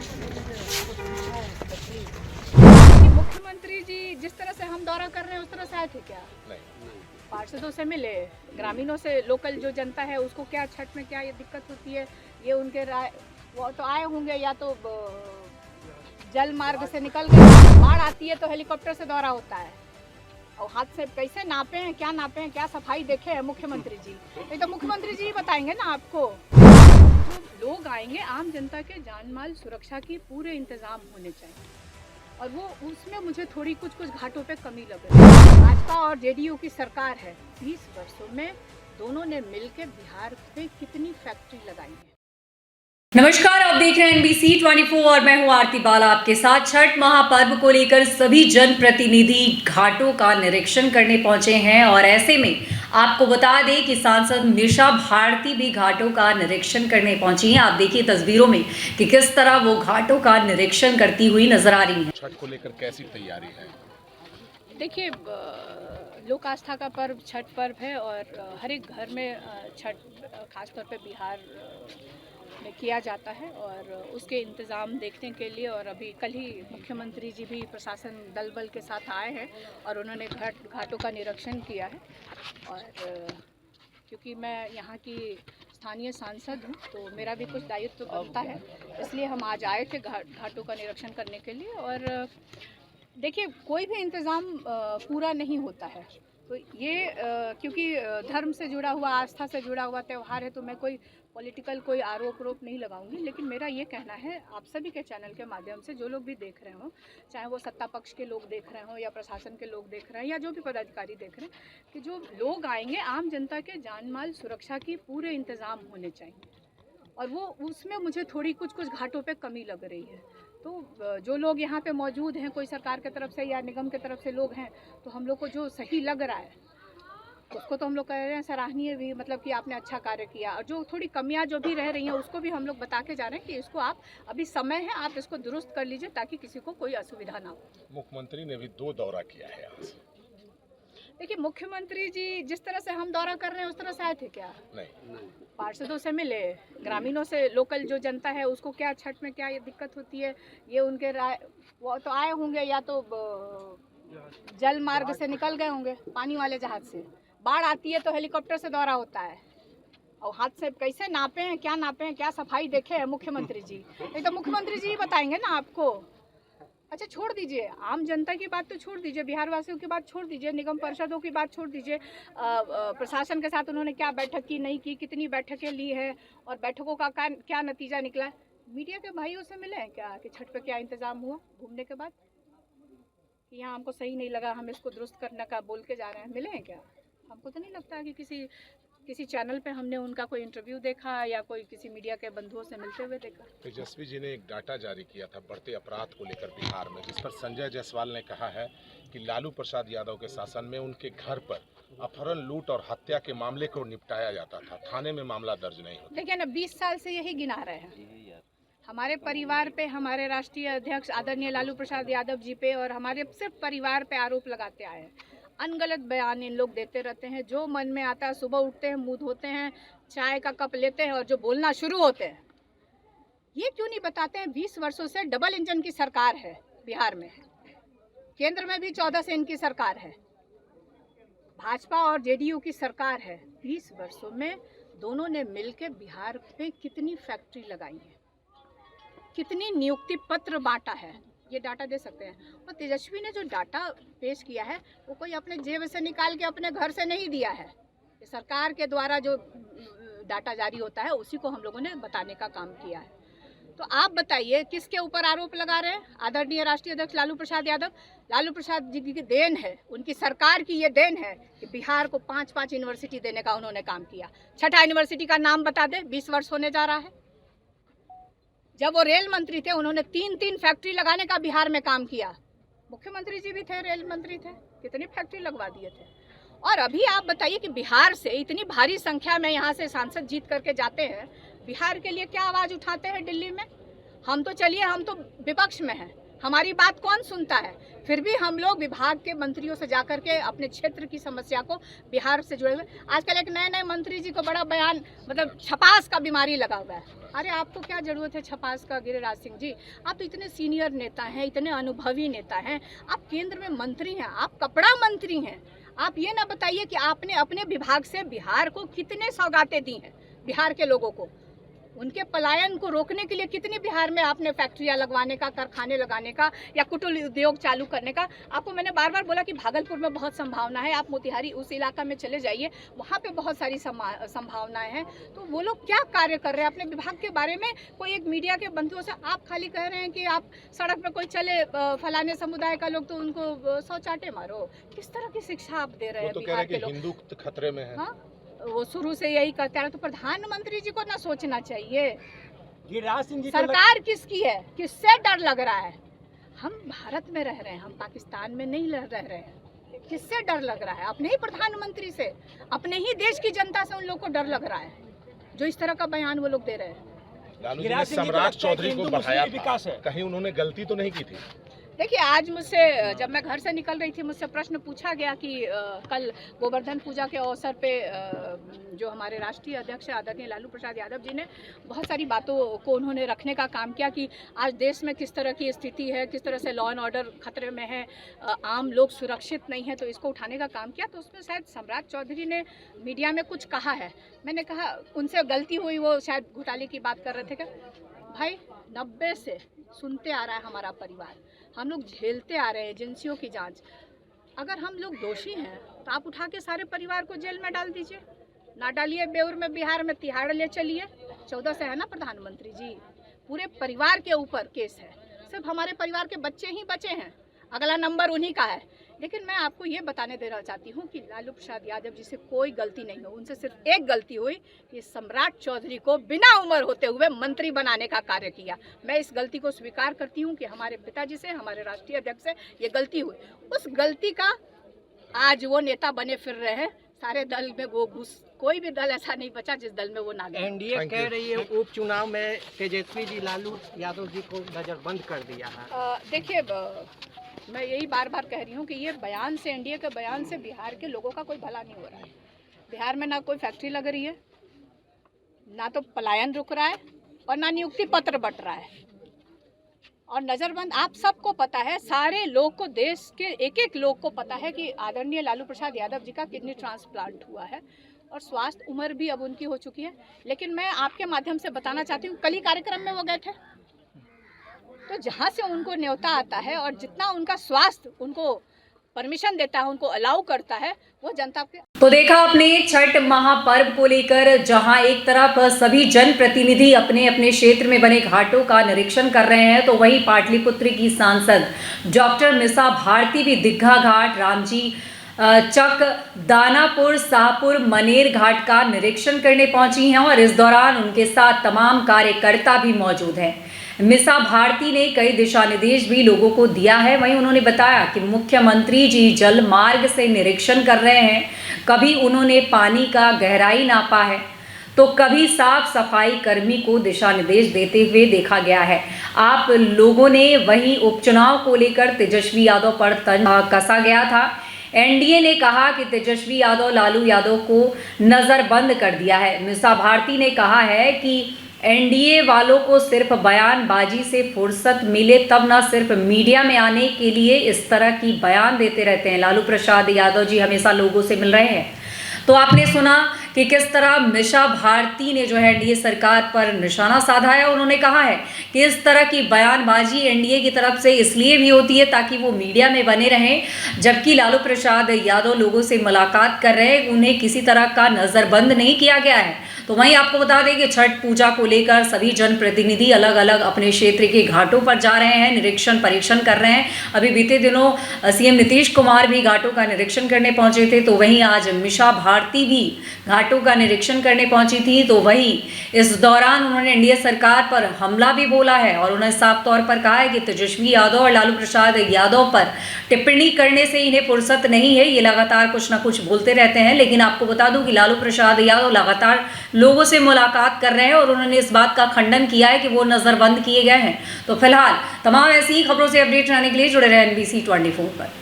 कि मुख्यमंत्री जी जिस तरह से हम दौरा कर रहे हैं उस तरह से आए थे क्या? नहीं। पार्षदों से मिले, ग्रामीणों से, लोकल जो जनता है उसको क्या छठ में क्या ये दिक्कत होती है, ये उनके राय वो तो आए होंगे, या तो जल मार्ग से निकल गए, बाढ़ आती है तो हेलीकॉप्टर से दौरा होता है, और हाथ से कैसे नापे हैं, क्या सफाई देखे हैं मुख्यमंत्री जी? ये तो मुख्यमंत्री जी बताएंगे ना आपको। जो लोग आएंगे, आम जनता के जान माल सुरक्षा की पूरे इंतजाम होने चाहिए, और वो उसमें मुझे थोड़ी कुछ घाटों पे कमी लग रही है। भाजपा और जेडीयू की सरकार है, 20 वर्षों में दोनों ने मिलकर बिहार पे कितनी फैक्ट्री लगाई है। नमस्कार, आप देख रहे हैं NBC 24 और मैं हूं आरती बाला आपके साथ। छठ महापर्व को लेकर सभी जनप्रतिनिधि घाटों का निरीक्षण करने पहुंचे हैं, और ऐसे में आपको बता दें कि सांसद मीसा भारती भी घाटों का निरीक्षण करने पहुंची हैं। आप देखिए तस्वीरों में कि किस तरह वो घाटों का निरीक्षण करती हुई नजर आ रही हैं। छठ को लेकर कैसी तैयारी है? देखिए, लोक आस्था का पर्व छठ पर्व है, और हर एक घर में छठ खासतौर पे बिहार में किया जाता है, और उसके इंतज़ाम देखने के लिए, और अभी कल ही मुख्यमंत्री जी भी प्रशासन दल बल के साथ आए हैं और उन्होंने घाटों का निरीक्षण किया है। और क्योंकि मैं यहाँ की स्थानीय सांसद हूँ तो मेरा भी कुछ दायित्व बनता है, इसलिए हम आज आए थे घाटों का निरीक्षण करने के लिए। और देखिए, कोई भी इंतज़ाम पूरा नहीं होता है, तो ये क्योंकि धर्म से जुड़ा हुआ, आस्था से जुड़ा हुआ त्यौहार है, तो मैं कोई पॉलिटिकल कोई आरोप नहीं लगाऊंगी। लेकिन मेरा ये कहना है आप सभी के चैनल के माध्यम से, जो लोग भी देख रहे हों, चाहे वो सत्ता पक्ष के लोग देख रहे हों या प्रशासन के लोग देख रहे हैं या जो भी पदाधिकारी देख रहे हैं, कि जो लोग आएंगे, आम जनता के जान माल सुरक्षा की पूरे इंतज़ाम होने चाहिए, और वो उसमें मुझे थोड़ी कुछ घाटों पे कमी लग रही है। तो जो लोग यहाँ पे मौजूद हैं, कोई सरकार की तरफ से या निगम की तरफ से लोग हैं, तो हम लोग को जो सही लग रहा है उसको तो हम लोग कह रहे हैं सराहनीय भी, मतलब कि आपने अच्छा कार्य किया। और जो थोड़ी कमियां जो भी रह रही हैं उसको भी हम लोग बता के जा रहे हैं कि इसको आप, अभी समय है, आप इसको दुरुस्त कर लीजिए ताकि किसी को कोई असुविधा ना हो। मुख्यमंत्री ने भी 2 दौरा किया है यहाँ से। देखिए, मुख्यमंत्री जी जिस तरह से हम दौरा कर रहे हैं उस तरह से आए थे क्या? नहीं। पार्षदों से मिले, ग्रामीणों से, लोकल जो जनता है उसको क्या छठ में क्या ये दिक्कत होती है, ये उनके राय वो तो आए होंगे, या तो जल मार्ग से निकल गए होंगे, पानी वाले जहाज से, बाढ़ आती है तो हेलीकॉप्टर से दौरा होता है, और हाथ से कैसे नापे हैं, क्या सफाई देखे हैं मुख्यमंत्री जी? ये तो मुख्यमंत्री जी बताएंगे ना आपको। अच्छा, छोड़ दीजिए आम जनता की बात, तो छोड़ दीजिए, बिहार वासियों की बात छोड़ दीजिए, निगम परिषदों की बात छोड़ दीजिए, प्रशासन के साथ उन्होंने क्या बैठक की, नहीं की, कितनी बैठकें ली है, और बैठकों का क्या नतीजा निकला। मीडिया के भाइयों से मिले हैं क्या कि छठ पे क्या इंतजाम हुआ घूमने के बाद, कि यहाँ हमको सही नहीं लगा, हम इसको दुरुस्त करने का बोल के जा रहे हैं? मिले हैं क्या? हमको तो नहीं लगता कि किसी चैनल पे हमने उनका कोई इंटरव्यू देखा या कोई किसी मीडिया के बंधुओं से मिलते हुए देखा। तेजस्वी जी ने एक डाटा जारी किया था बढ़ते अपराध को लेकर बिहार में, जिस पर संजय जायसवाल ने कहा है कि लालू प्रसाद यादव के शासन में उनके घर पर अपहरण, लूट और हत्या के मामले को निपटाया जाता था, थाने में मामला दर्ज नहीं होता। देखिए ना, 20 साल से यही गिना रहे हैं, हमारे परिवार पे, हमारे राष्ट्रीय अध्यक्ष आदरणीय लालू प्रसाद यादव जी पे, और हमारे सिर्फ परिवार पे आरोप लगाते आए हैं। अनगलत बयान इन लोग देते रहते हैं, जो मन में आता है, सुबह उठते हैं, मुंह धोते हैं, चाय का कप लेते हैं और जो बोलना शुरू होते हैं। ये क्यों नहीं बताते हैं 20 वर्षों से डबल इंजन की सरकार है बिहार में, केंद्र में भी 14 से इनकी सरकार है, भाजपा और जेडीयू की सरकार है। 20 वर्षों में दोनों ने मिलकर बिहार पे कितनी फैक्ट्री लगाई है, कितनी नियुक्ति पत्र बांटा है, ये डाटा दे सकते हैं। और तेजस्वी ने जो डाटा पेश किया है वो कोई अपने जेब से निकाल के अपने घर से नहीं दिया है, ये सरकार के द्वारा जो डाटा जारी होता है उसी को हम लोगों ने बताने का काम किया है। तो आप बताइए किसके ऊपर आरोप लगा रहे हैं? आदरणीय राष्ट्रीय अध्यक्ष लालू प्रसाद यादव। लालू प्रसाद जी की देन है, उनकी सरकार की ये देन है कि बिहार को 5-5 यूनिवर्सिटी देने का उन्होंने काम किया। छठा यूनिवर्सिटी का नाम बता दे, 20 वर्ष होने जा रहा है। जब वो रेल मंत्री थे उन्होंने 3-3 फैक्ट्री लगाने का बिहार में काम किया। मुख्यमंत्री जी भी थे, रेल मंत्री थे, कितनी फैक्ट्री लगवा दिए थे। और अभी आप बताइए कि बिहार से इतनी भारी संख्या में यहाँ से सांसद जीत करके जाते हैं, बिहार के लिए क्या आवाज़ उठाते हैं दिल्ली में? हम तो चलिए, हम तो विपक्ष में हैं, हमारी बात कौन सुनता है? फिर भी हम लोग विभाग के मंत्रियों से जाकर के अपने क्षेत्र की समस्या को बिहार से जुड़े हुए। आजकल एक नए मंत्री जी को बड़ा बयान, मतलब छपास का बीमारी लगा हुआ है। अरे आपको क्या जरूरत है छपास का, गिरिराज सिंह जी? आप तो इतने सीनियर नेता हैं, इतने अनुभवी नेता हैं, आप केंद्र में मंत्री हैं, आप कपड़ा मंत्री हैं। आप ये ना बताइए कि आपने अपने विभाग से बिहार को कितने सौगातें दी हैं, बिहार के लोगों को, उनके पलायन को रोकने के लिए कितनी बिहार में आपने फैक्ट्रियां लगवाने का, कारखाने लगाने का या कुटीर उद्योग चालू करने का। आपको मैंने बार बार बोला कि भागलपुर में बहुत संभावना है, आप मोतिहारी उस इलाका में चले जाइए, वहाँ पे बहुत सारी संभावनाएं हैं। तो वो लोग क्या कार्य कर रहे हैं अपने विभाग के बारे में? कोई एक मीडिया के बंधुओं से आप खाली कह रहे हैं कि आप सड़क पे कोई चले फलाने समुदाय का लोग तो उनको 100 चाटे मारो। किस तरह की शिक्षा आप दे रहे हैं बिहार के लोग? हिंदू खतरे में है। हाँ, वो शुरू से यही करते हैं। तो प्रधानमंत्री जी को ना सोचना चाहिए गिरिराज सिंह जी सरकार किसकी है, किससे डर लग रहा है? हम भारत में रह रहे हैं, हम पाकिस्तान में नहीं रह रहे हैं। किससे डर लग रहा है? अपने ही प्रधानमंत्री से, अपने ही देश की जनता से उन लोग को डर लग रहा है, जो इस तरह का बयान वो लोग दे रहे हैं। लालू जी ने सम्राट चौधरी को बढ़ाया था, कहीं उन्होंने गलती तो नहीं की थी? देखिए, आज मुझसे जब मैं घर से निकल रही थी, मुझसे प्रश्न पूछा गया कि कल गोवर्धन पूजा के अवसर पे जो हमारे राष्ट्रीय अध्यक्ष आदरणीय लालू प्रसाद यादव जी ने बहुत सारी बातों को उन्होंने रखने का काम किया कि आज देश में किस तरह की स्थिति है, किस तरह से लॉ एंड ऑर्डर खतरे में है, आम लोग सुरक्षित नहीं है, तो इसको उठाने का काम किया। तो उसमें शायद सम्राट चौधरी ने मीडिया में कुछ कहा है। मैंने कहा उनसे गलती हुई, वो शायद घोटाले की बात कर रहे थे क्या? भाई 90 से सुनते आ रहा है हमारा परिवार, हम लोग झेलते आ रहे हैं एजेंसियों की जांच। अगर हम लोग दोषी हैं तो आप उठा के सारे परिवार को जेल में डाल दीजिए, ना डालिए बेउर में, बिहार में तिहाड़ ले चलिए। 14 से है ना प्रधानमंत्री जी, पूरे परिवार के ऊपर केस है, सिर्फ हमारे परिवार के बच्चे ही बचे हैं, अगला नंबर उन्हीं का है। लेकिन मैं आपको ये बताने देना चाहती हूँ कि लालू प्रसाद यादव जी से कोई गलती नहीं हो, उनसे सिर्फ एक गलती हुई कि सम्राट चौधरी को बिना उम्र होते हुए मंत्री बनाने का कार्य किया। मैं इस गलती को स्वीकार करती हूँ कि हमारे पिताजी से, हमारे राष्ट्रीय अध्यक्ष से ये गलती हुई। उस गलती का आज वो नेता बने फिर रहे हैं, सारे दल में वो घुस, कोई भी दल ऐसा नहीं बचा जिस दल में वो ना गए। एनडीए कह रही है उपचुनाव में तेजस्वी जी लालू यादव जी को नजरबंद कर दिया है। देखिए, मैं यही बार बार कह रही हूँ कि ये बयान से, एनडीए के बयान से बिहार के लोगों का कोई भला नहीं हो रहा है। बिहार में ना कोई फैक्ट्री लग रही है, ना तो पलायन रुक रहा है, और ना नियुक्ति पत्र बट रहा है। और नज़रबंद आप सबको पता है, सारे लोग को, देश के एक एक लोग को पता है कि आदरणीय लालू प्रसाद यादव जी का किडनी ट्रांसप्लांट हुआ है और स्वास्थ्य उम्र भी अब उनकी हो चुकी है। लेकिन मैं आपके माध्यम से बताना चाहती हूँ, कल ही कार्यक्रम में वो गए थे, तो जहाँ से उनको न्योता आता है और जितना उनका स्वास्थ्य उनको परमिशन देता है, उनको अलाउ करता है, वो जनता के। तो देखा आपने छठ महापर्व को लेकर, जहां एक तरफ सभी जनप्रतिनिधि अपने अपने क्षेत्र में बने घाटों का निरीक्षण कर रहे हैं, तो वहीं पाटलिपुत्र की सांसद डॉक्टर मिसा भारती भी दीघा घाट, रामजी चक, दानापुर, शाहपुर, मनेर घाट का निरीक्षण करने पहुंची हैं और इस दौरान उनके साथ तमाम कार्यकर्ता भी मौजूद हैं। मिसा भारती ने कई दिशा निर्देश भी लोगों को दिया है। वहीं उन्होंने बताया कि मुख्यमंत्री जी जल मार्ग से निरीक्षण कर रहे हैं, कभी उन्होंने पानी का गहराई नापा है, तो कभी साफ सफाई कर्मी को दिशा निर्देश देते हुए देखा गया है। आप लोगों ने वहीं उपचुनाव को लेकर तेजस्वी यादव पर तंज कसा गया था। एनडीए ने कहा कि तेजस्वी यादव लालू यादव को नजरबंद कर दिया है। मिसा भारती ने कहा है कि एनडीए वालों को सिर्फ बयानबाजी से फुर्सत मिले तब न सिर्फ मीडिया में आने के लिए इस तरह की बयान देते रहते हैं। लालू प्रसाद यादव जी हमेशा लोगों से मिल रहे हैं। तो आपने सुना कि किस तरह मिसा भारती ने जो है एनडीए सरकार पर निशाना साधा है। उन्होंने कहा है कि इस तरह की बयानबाजी एनडीए की तरफ से इसलिए भी होती है ताकि वो मीडिया में बने रहें, जबकि लालू प्रसाद यादव लोगों से मुलाकात कर रहे हैं, उन्हें किसी तरह का नज़रबंद नहीं किया गया है। तो वहीं आपको बता दें कि छठ पूजा को लेकर सभी जनप्रतिनिधि अलग अलग अपने क्षेत्र के घाटों पर जा रहे हैं, निरीक्षण परीक्षण कर रहे हैं। अभी बीते दिनों सीएम नीतीश कुमार भी घाटों का निरीक्षण करने पहुंचे थे, तो वहीं आज मिसा भारती भी घाटों का निरीक्षण करने पहुंची थी। तो वहीं इस दौरान उन्होंने एनडीए सरकार पर हमला भी बोला है और उन्होंने साफ तौर पर कहा है कि तेजस्वी यादव और लालू प्रसाद यादव पर टिप्पणी करने से इन्हें फुर्सत नहीं है, ये लगातार कुछ ना कुछ बोलते रहते हैं। लेकिन आपको बता दूं कि लालू प्रसाद यादव लगातार लोगों से मुलाकात कर रहे हैं और उन्होंने इस बात का खंडन किया है कि वो नज़रबंद किए गए हैं। तो फिलहाल तमाम ऐसी ही खबरों से अपडेट रहने के लिए जुड़े रहे NBC 24 पर।